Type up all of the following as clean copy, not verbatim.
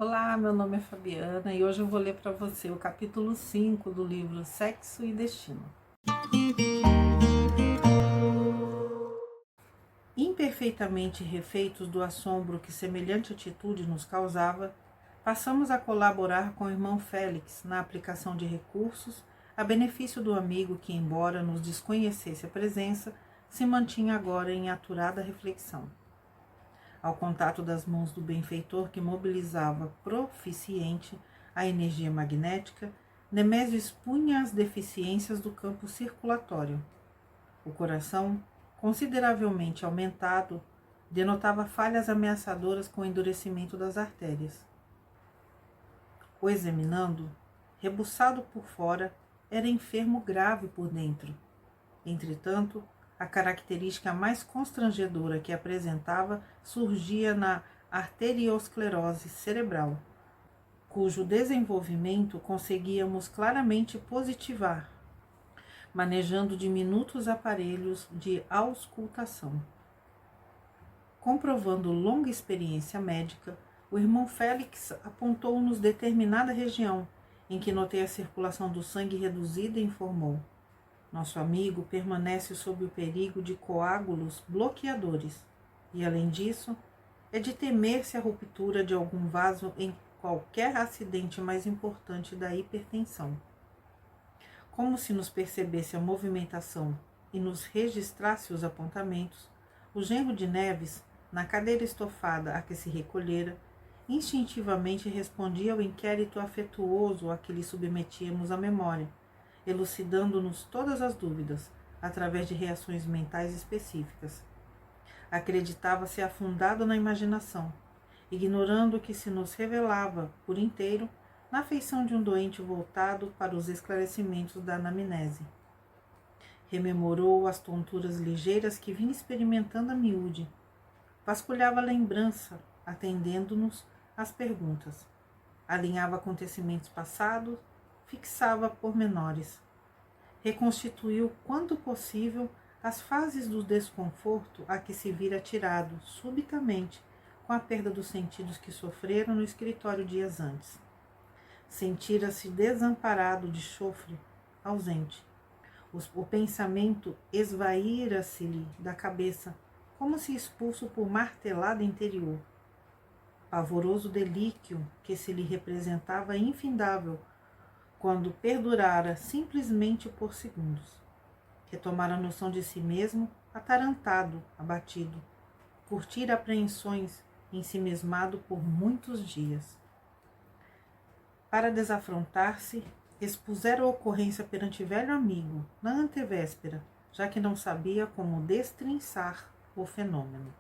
Olá, meu nome é Fabiana e hoje eu vou ler para você o capítulo 5 do livro Sexo e Destino. Imperfeitamente refeitos do assombro que semelhante atitude nos causava, passamos a colaborar com o irmão Félix na aplicação de recursos a benefício do amigo que, embora nos desconhecesse a presença, se mantinha agora em aturada reflexão. Ao contato das mãos do benfeitor que mobilizava proficiente a energia magnética, Nemésio expunha as deficiências do campo circulatório. O coração, consideravelmente aumentado, denotava falhas ameaçadoras com o endurecimento das artérias. O examinando, rebuçado por fora, era enfermo grave por dentro. Entretanto, a característica mais constrangedora que apresentava surgia na arteriosclerose cerebral, cujo desenvolvimento conseguíamos claramente positivar, manejando diminutos aparelhos de auscultação. Comprovando longa experiência médica, o irmão Félix apontou-nos determinada região, em que notei a circulação do sangue reduzida e informou: nosso amigo permanece sob o perigo de coágulos bloqueadores e, além disso, é de temer-se a ruptura de algum vaso em qualquer acidente mais importante da hipertensão. Como se nos percebesse a movimentação e nos registrasse os apontamentos, o genro de Neves, na cadeira estofada a que se recolhera, instintivamente respondia ao inquérito afetuoso a que lhe submetíamos a memória, elucidando-nos todas as dúvidas, através de reações mentais específicas. Acreditava-se afundado na imaginação, ignorando o que se nos revelava, por inteiro, na feição de um doente voltado para os esclarecimentos da anamnese. Rememorou as tonturas ligeiras que vinha experimentando a miúde. Vasculhava a lembrança, atendendo-nos às perguntas. Alinhava acontecimentos passados, fixava pormenores. Reconstituiu, quando possível, as fases do desconforto a que se vira tirado, subitamente, com a perda dos sentidos que sofreram no escritório dias antes. Sentira-se desamparado de chofre, ausente. O pensamento esvaíra-se-lhe da cabeça, como se expulso por martelada interior. Pavoroso delíquio que se lhe representava infindável, quando perdurara simplesmente por segundos. Retomara a noção de si mesmo, atarantado, abatido. Curtira apreensões, ensimesmado por muitos dias. Para desafrontar-se, expusera a ocorrência perante velho amigo, na antevéspera, já que não sabia como destrinçar o fenômeno.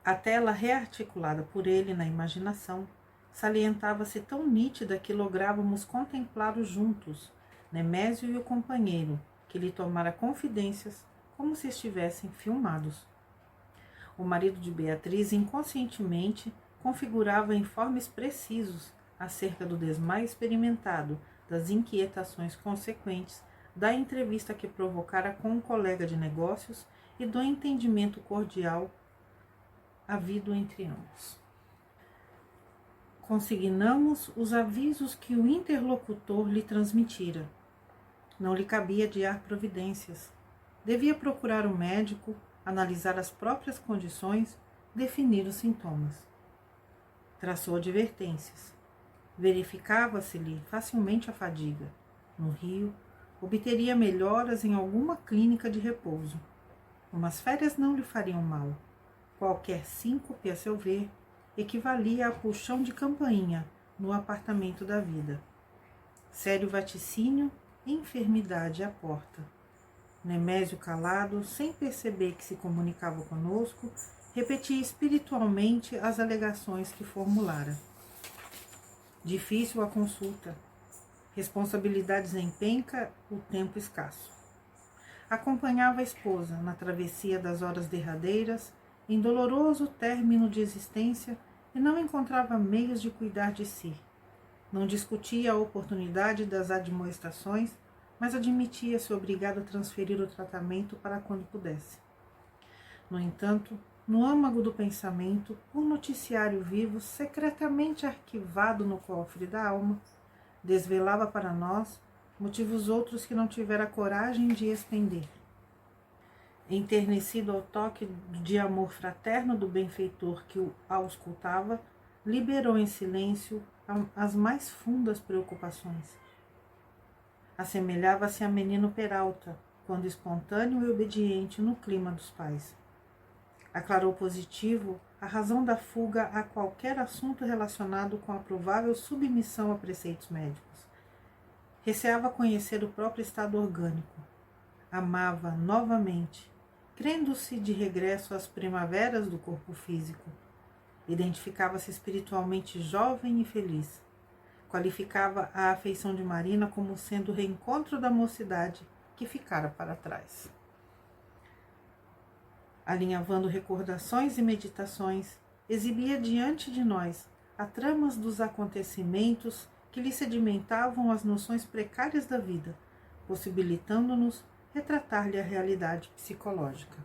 A tela rearticulada por ele na imaginação salientava-se tão nítida que lográvamos contemplá-los juntos, Nemésio e o companheiro, que lhe tomara confidências como se estivessem filmados. O marido de Beatriz inconscientemente configurava informes precisos acerca do desmaio experimentado, das inquietações consequentes, da entrevista que provocara com um colega de negócios e do entendimento cordial havido entre ambos. Consignamos os avisos que o interlocutor lhe transmitira. Não lhe cabia adiar providências. Devia procurar o médico, analisar as próprias condições, definir os sintomas. Traçou advertências. Verificava-se-lhe facilmente a fadiga. No Rio, obteria melhoras em alguma clínica de repouso. Umas férias não lhe fariam mal. Qualquer síncope, a seu ver, equivalia a puxão de campainha no apartamento da vida. Sério vaticínio, enfermidade à porta. Nemésio, calado, sem perceber que se comunicava conosco, repetia espiritualmente as alegações que formulara. Difícil a consulta. Responsabilidades em penca, o tempo escasso. Acompanhava a esposa na travessia das horas derradeiras, em doloroso término de existência, e não encontrava meios de cuidar de si. Não discutia a oportunidade das admoestações, mas admitia-se obrigado a transferir o tratamento para quando pudesse. No entanto, no âmago do pensamento, o noticiário vivo, secretamente arquivado no cofre da alma, desvelava para nós motivos outros que não tivera coragem de expender. Enternecido ao toque de amor fraterno do benfeitor que o auscultava, liberou em silêncio as mais fundas preocupações. Assemelhava-se a menino Peralta, quando espontâneo e obediente no clima dos pais. Aclarou positivo a razão da fuga a qualquer assunto relacionado com a provável submissão a preceitos médicos. Receava conhecer o próprio estado orgânico. Amava novamente, crendo-se de regresso às primaveras do corpo físico. Identificava-se espiritualmente jovem e feliz. Qualificava a afeição de Marina como sendo o reencontro da mocidade que ficara para trás. Alinhavando recordações e meditações, exibia diante de nós a tramas dos acontecimentos que lhe sedimentavam as noções precárias da vida, possibilitando-nos retratar-lhe a realidade psicológica.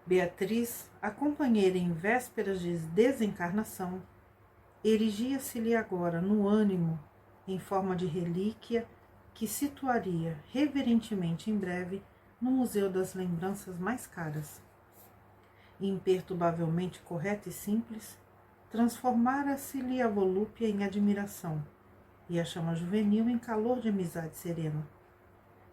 Beatriz, a companheira em vésperas de desencarnação, erigia-se-lhe agora no ânimo, em forma de relíquia que situaria reverentemente em breve no Museu das Lembranças mais caras. Imperturbavelmente correta e simples, transformara-se-lhe a volúpia em admiração e a chama juvenil em calor de amizade serena.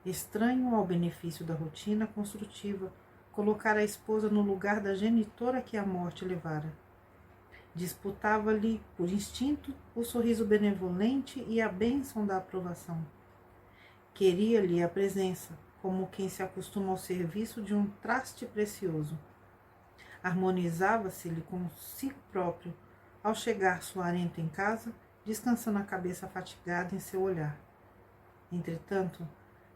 Estranho ao benefício da rotina construtiva, colocara a esposa no lugar da genitora que a morte levara. Disputava-lhe, por instinto, o sorriso benevolente e a bênção da aprovação. Queria-lhe a presença, como quem se acostuma ao serviço de um traste precioso. Harmonizava-se-lhe com si próprio, ao chegar suarento em casa, descansando a cabeça fatigada em seu olhar. Entretanto,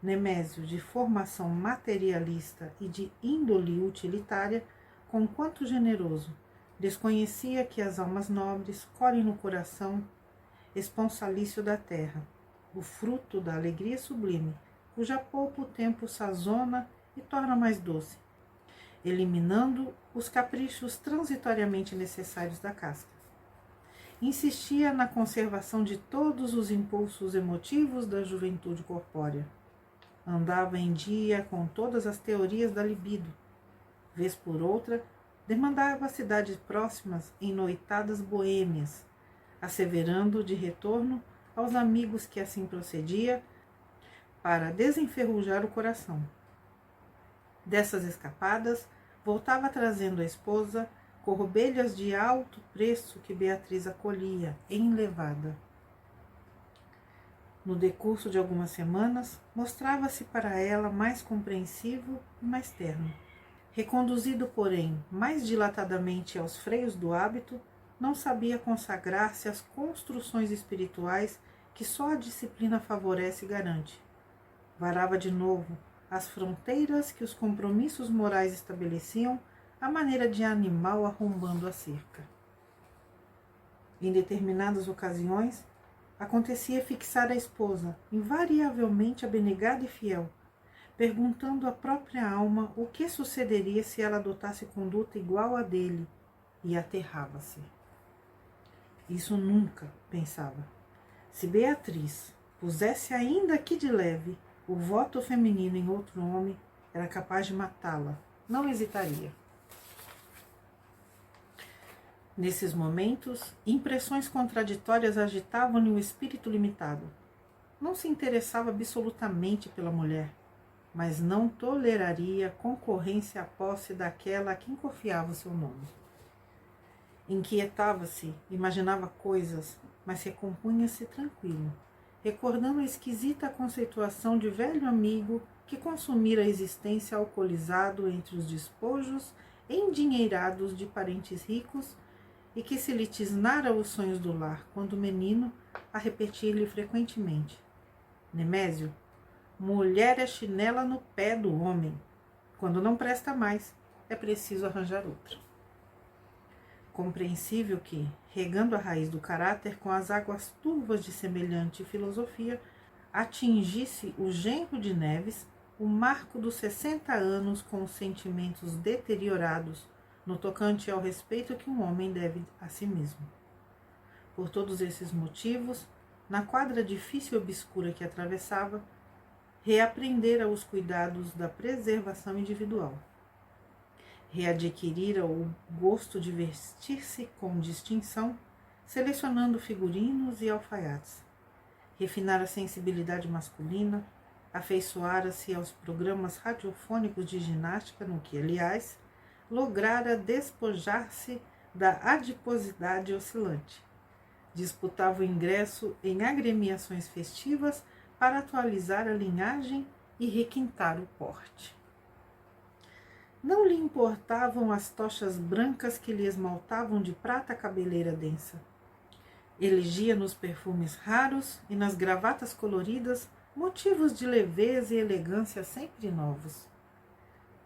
Nemésio, de formação materialista e de índole utilitária, conquanto generoso, desconhecia que as almas nobres colhem no coração esponsalício da terra, o fruto da alegria sublime, cuja pouco tempo sazona e torna mais doce, eliminando os caprichos transitoriamente necessários da casca. Insistia na conservação de todos os impulsos emotivos da juventude corpórea. Andava em dia com todas as teorias da libido. Vez por outra, demandava cidades próximas em noitadas boêmias, asseverando de retorno aos amigos que assim procedia para desenferrujar o coração. Dessas escapadas, voltava trazendo à esposa corrobelhas de alto preço que Beatriz acolhia, enlevada. No decurso de algumas semanas, mostrava-se para ela mais compreensivo e mais terno. Reconduzido, porém, mais dilatadamente aos freios do hábito, não sabia consagrar-se às construções espirituais que só a disciplina favorece e garante. Varava de novo as fronteiras que os compromissos morais estabeleciam à maneira de animal arrombando a cerca. Em determinadas ocasiões, acontecia fixar a esposa, invariavelmente abnegada e fiel, perguntando à própria alma o que sucederia se ela adotasse conduta igual à dele, e aterrava-se. Isso nunca, pensava. Se Beatriz pusesse ainda aqui de leve o voto feminino em outro homem, era capaz de matá-la, não hesitaria. Nesses momentos, impressões contraditórias agitavam-lhe o espírito limitado. Não se interessava absolutamente pela mulher, mas não toleraria concorrência à posse daquela a quem confiava o seu nome. Inquietava-se, imaginava coisas, mas recompunha-se tranquilo, recordando a esquisita conceituação de velho amigo que consumira a existência alcoolizado entre os despojos endinheirados de parentes ricos e que se lhe tisnara os sonhos do lar, quando menino, a repetir-lhe frequentemente: Nemésio, mulher é chinela no pé do homem. Quando não presta mais, é preciso arranjar outra. Compreensível que, regando a raiz do caráter com as águas turvas de semelhante filosofia, atingisse o genro de Neves, o marco dos 60 anos com os sentimentos deteriorados no tocante ao respeito que um homem deve a si mesmo. Por todos esses motivos, na quadra difícil e obscura que atravessava, reaprendera os cuidados da preservação individual. Readquirira o gosto de vestir-se com distinção, selecionando figurinos e alfaiates. Refinara a sensibilidade masculina, afeiçoara-se aos programas radiofônicos de ginástica, no que, aliás, lograra despojar-se da adiposidade oscilante. Disputava o ingresso em agremiações festivas para atualizar a linhagem e requintar o porte. Não lhe importavam as tochas brancas que lhe esmaltavam de prata a cabeleira densa. Elegia nos perfumes raros e nas gravatas coloridas motivos de leveza e elegância sempre novos.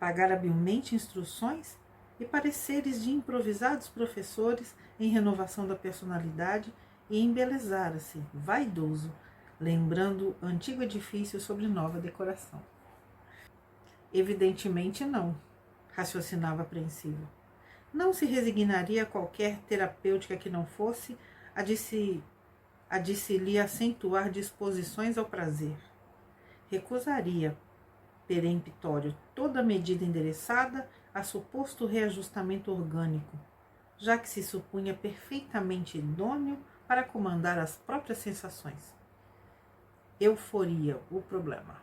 Pagara habilmente instruções e pareceres de improvisados professores em renovação da personalidade e embelezara-se, vaidoso, lembrando antigo edifício sobre nova decoração. Evidentemente não, raciocinava apreensivo. Não se resignaria a qualquer terapêutica que não fosse a de se lhe acentuar disposições ao prazer. Recusaria, peremptório, toda medida endereçada a suposto reajustamento orgânico, já que se supunha perfeitamente idôneo para comandar as próprias sensações. Euforia, o problema.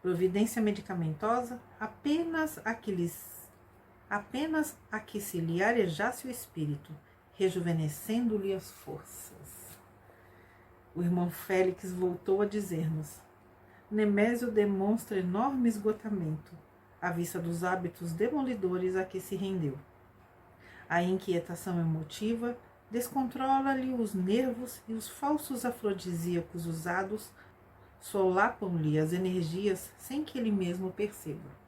Providência medicamentosa, apenas a que se lhe arejasse o espírito, rejuvenescendo-lhe as forças. O irmão Félix voltou a dizer-nos: Nemésio demonstra enorme esgotamento, à vista dos hábitos demolidores a que se rendeu. A inquietação emotiva descontrola-lhe os nervos e os falsos afrodisíacos usados solapam-lhe as energias sem que ele mesmo perceba.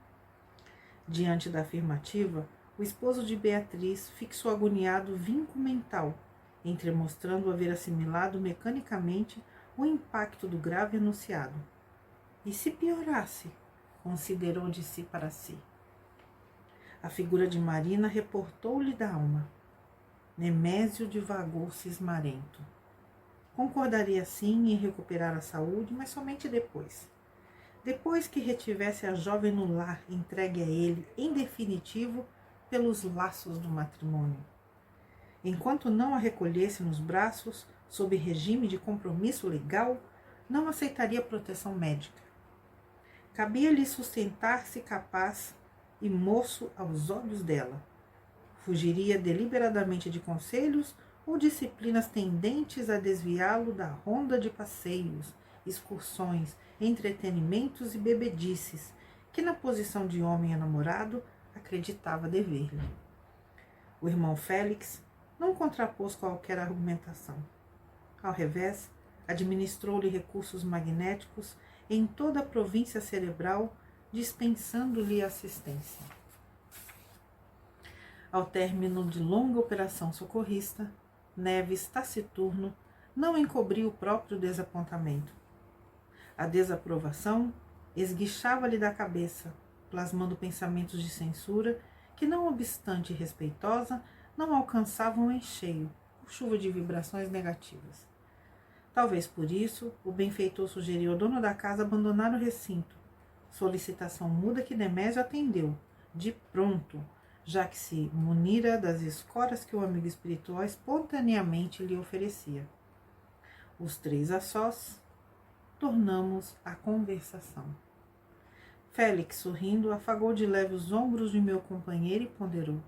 Diante da afirmativa, o esposo de Beatriz fixou agoniado vinco mental, entremostrando haver assimilado mecanicamente o impacto do grave enunciado. E se piorasse? Considerou de si para si. A figura de Marina reportou-lhe da alma. Nemésio divagou cismarento. Concordaria sim em recuperar a saúde, mas somente depois. Depois que retivesse a jovem no lar entregue a ele, em definitivo, pelos laços do matrimônio. Enquanto não a recolhesse nos braços, sob regime de compromisso legal, não aceitaria proteção médica. Cabia-lhe sustentar-se capaz e moço aos olhos dela. Fugiria deliberadamente de conselhos ou disciplinas tendentes a desviá-lo da ronda de passeios, excursões, entretenimentos e bebedices, que na posição de homem enamorado acreditava dever-lhe. O irmão Félix não contrapôs qualquer argumentação. Ao revés, administrou-lhe recursos magnéticos em toda a província cerebral, dispensando-lhe assistência. Ao término de longa operação socorrista, Neves, taciturno, não encobriu o próprio desapontamento. A desaprovação esguichava-lhe da cabeça, plasmando pensamentos de censura que, não obstante respeitosa, não alcançavam em cheio, por chuva de vibrações negativas. Talvez por isso, o benfeitor sugeriu ao dono da casa abandonar o recinto, solicitação muda que Nemésio atendeu, de pronto, já que se munira das escoras que o amigo espiritual espontaneamente lhe oferecia. Os três a sós, tornamos a conversação. Félix, sorrindo, afagou de leve os ombros de meu companheiro e ponderou: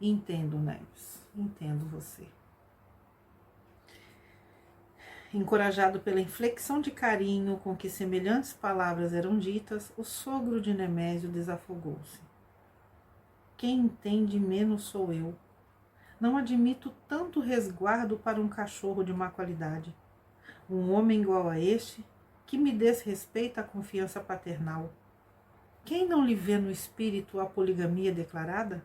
Entendo, Neves, entendo você. Encorajado pela inflexão de carinho com que semelhantes palavras eram ditas, o sogro de Nemésio desafogou-se. Quem entende menos sou eu. Não admito tanto resguardo para um cachorro de má qualidade. Um homem igual a este, que me desrespeita a confiança paternal. Quem não lhe vê no espírito a poligamia declarada?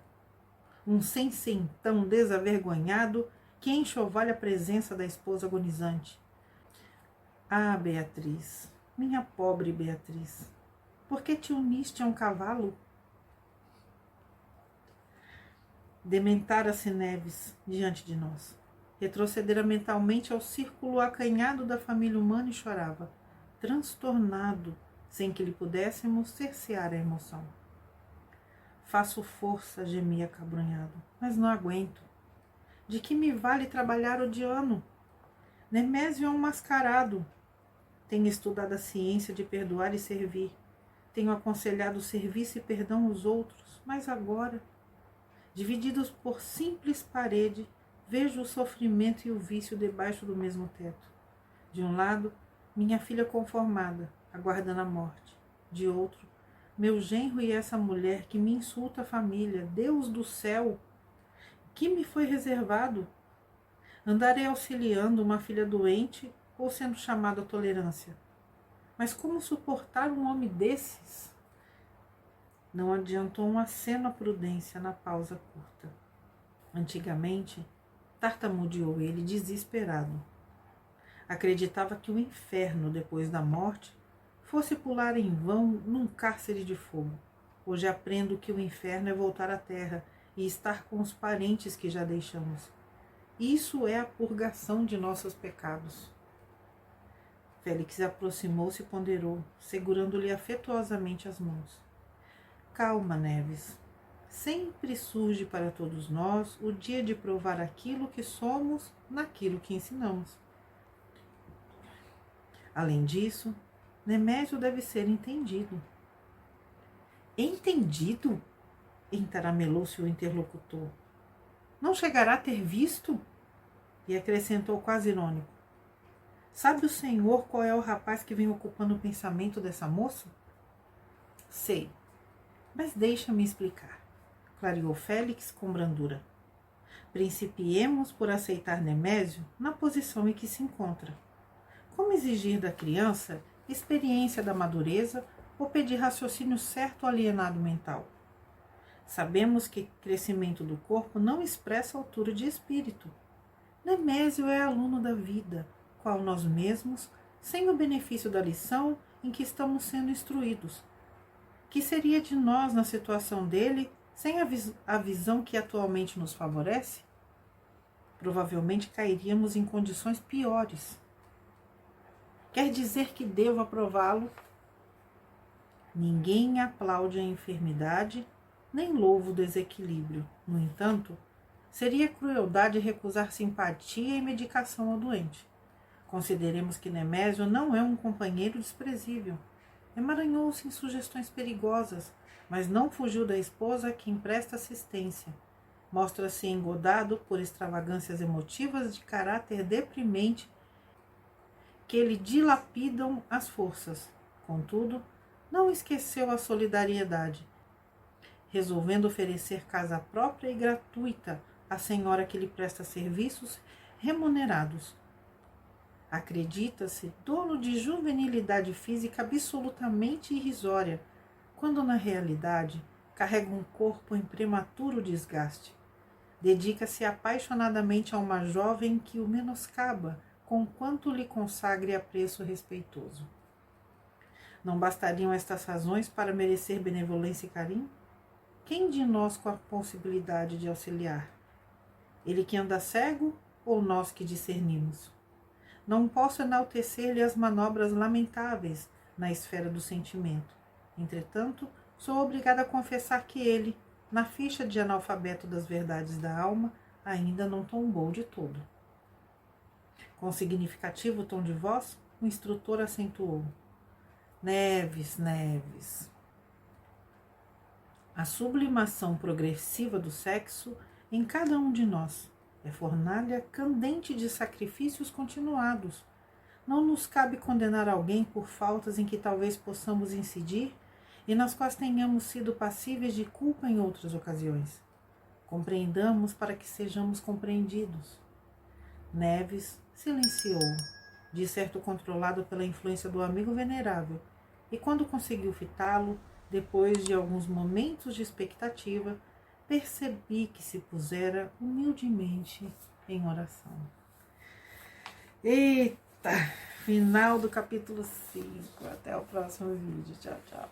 Um sem-sentão desavergonhado que enxovalha a presença da esposa agonizante. Ah, Beatriz, minha pobre Beatriz, Por que te uniste a um cavalo? Dementara-se Neves diante de nós. Retrocedera mentalmente ao círculo acanhado da família humana e chorava, transtornado, sem que lhe pudéssemos cercear a emoção. Faço força, gemia acabrunhado, mas não aguento. De que me vale trabalhar odiando? Nemésio é um mascarado. Tenho estudado a ciência de perdoar e servir. Tenho aconselhado serviço e perdão aos outros, mas agora, divididos por simples parede, vejo o sofrimento e o vício debaixo do mesmo teto. De um lado, minha filha conformada, aguardando a morte. De outro, meu genro e essa mulher que me insulta a família. Deus do céu! Que me foi reservado? Andarei auxiliando uma filha doente ou sendo chamado à tolerância? Mas como suportar um homem desses? Não adiantou um aceno à prudência na pausa curta. Antigamente, tartamudeou ele desesperado. Acreditava que o inferno, depois da morte, fosse pular em vão num cárcere de fogo. Hoje aprendo que o inferno é voltar à terra e estar com os parentes que já deixamos. Isso é a purgação de nossos pecados. Félix aproximou-se e ponderou, segurando-lhe afetuosamente as mãos. Calma, Neves. Sempre surge para todos nós o dia de provar aquilo que somos naquilo que ensinamos. Além disso, Nemésio deve ser entendido. Entendido? Entaramelou-se o interlocutor. Não chegará a ter visto? E acrescentou quase irônico. Sabe o senhor qual é o rapaz que vem ocupando o pensamento dessa moça? Sei, mas deixa-me explicar, clareou Félix com brandura. Principiemos por aceitar Nemésio na posição em que se encontra. Como exigir da criança experiência da madureza ou pedir raciocínio certo ao alienado mental? Sabemos que crescimento do corpo não expressa altura de espírito. Nemésio é aluno da vida, qual nós mesmos, sem o benefício da lição em que estamos sendo instruídos. Que seria de nós na situação dele, sem a visão que atualmente nos favorece? Provavelmente cairíamos em condições piores. Quer dizer que devo aprová-lo? Ninguém aplaude a enfermidade, nem louva o desequilíbrio. No entanto, seria crueldade recusar simpatia e medicação ao doente. Consideremos que Nemésio não é um companheiro desprezível. Emaranhou-se em sugestões perigosas, mas não fugiu da esposa a quem presta assistência. Mostra-se engodado por extravagâncias emotivas de caráter deprimente que lhe dilapidam as forças. Contudo, não esqueceu a solidariedade, resolvendo oferecer casa própria e gratuita à senhora que lhe presta serviços remunerados. Acredita-se dono de juvenilidade física absolutamente irrisória, quando na realidade carrega um corpo em prematuro desgaste. Dedica-se apaixonadamente a uma jovem que o menoscaba, conquanto lhe consagre apreço respeitoso. Não bastariam estas razões para merecer benevolência e carinho? Quem de nós com a possibilidade de auxiliar? Ele que anda cego ou nós que discernimos? Não posso enaltecer-lhe as manobras lamentáveis na esfera do sentimento. Entretanto, sou obrigada a confessar que ele, na ficha de analfabeto das verdades da alma, ainda não tombou de todo. Com significativo tom de voz, o instrutor acentuou. Neves, Neves. A sublimação progressiva do sexo em cada um de nós é fornalha candente de sacrifícios continuados. Não nos cabe condenar alguém por faltas em que talvez possamos incidir e nas quais tenhamos sido passíveis de culpa em outras ocasiões. Compreendamos para que sejamos compreendidos. Neves silenciou, de certo controlado pela influência do amigo venerável, e quando conseguiu fitá-lo, depois de alguns momentos de expectativa, percebi que se pusera humildemente em oração. Eita! Final do capítulo 5. Até o próximo vídeo. Tchau, tchau.